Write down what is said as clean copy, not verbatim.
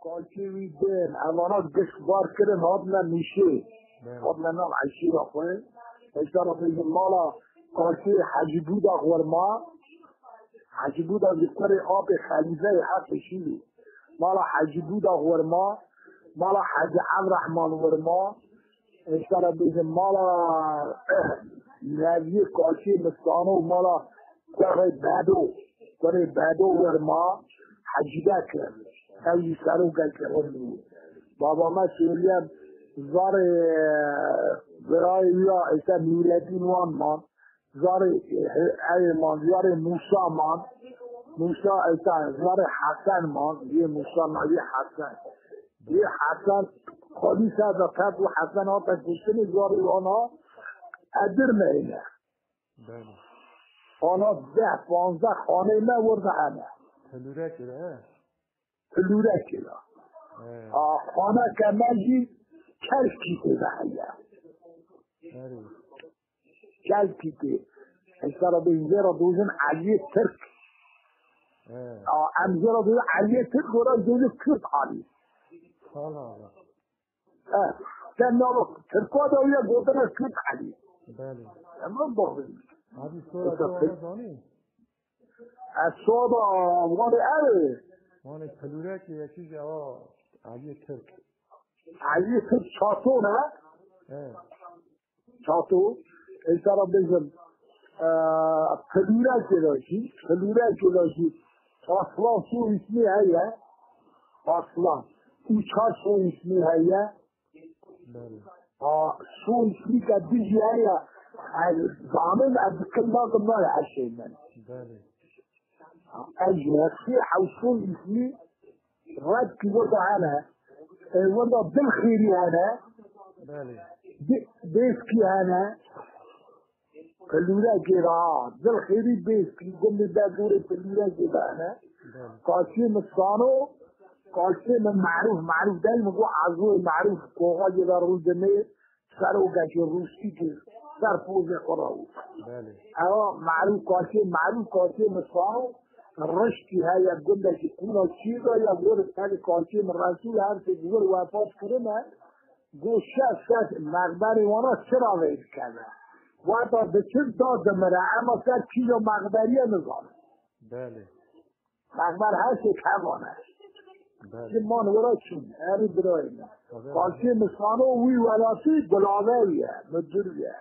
کالچوی دین امانات گشت بار کردن هادنا میشه هادنا نام عشیر آخوه اشتر آخوه مالا کالچوی حجی بود آخور ما حجی بود آخور آب خلیفه حق شیدی مالا حجی بود آخور ما مالا حجی عبدالرحمن ورما اشتر بیزن مالا نوی کالچوی مستانو مالا کره بادو ورما حجیده کرد خیلی سرو کرد بابا ما سوریم زار برای یا ایسا میلتی نوان مان زار ایمان زار موسا مان موسا ایسا زار حسن مان یه موسا نایی حسن یه حسن خالی سازا کرد و حسن ها تکشن زار آنها ادر نینه آنها 10-15 خانه نورده همه تلوره کرده تلوره کرده خانه که مجید کل کیته بحیه کل کیته اشترا به اینجا را دوزن علی ترک امجا را دوزن علی ترک و را دوزن کرد علی کنه ترکا دویا گوتن از کرد علی اما باقی علی سورا تو آمدانی از صوب آمدانی اره مانه تلوره که یکی جوا علی ترک علی ترک چاتو نه چاتو ایسا بزن تلوره که داشتی اصلا سو اسمی هیه اصلا او چه سو اسمی هیه سو اسمی که دیجی هیه زامن از کلمات ما عشی من اجنسي حوصول اسمي رد كي وضع انا وضع بالخيري انا بيسكي انا كلولا كيرا بالخيري بيسكي قم بدوري كلولا كيرا انا قاسي مصانو قاسي من معروف دايما هو عزوه معروف كوغا جدا روز دمي سارو قاشي روسي كي سار فوزي قراو معروف قاسي مصانو رشتی ها یا گنده که کنه چیزا یا گور تاک کارچی من رسول هر که گور وفات کرده گو شخص مقبری وانا چرا وید کرده واتا به چند داد مره اما سر چیزا مقبریه نظام مقبر هست یک همانه من ورا چون هری برای کارچی مسانو وی ولاسی گلاویه مدرویه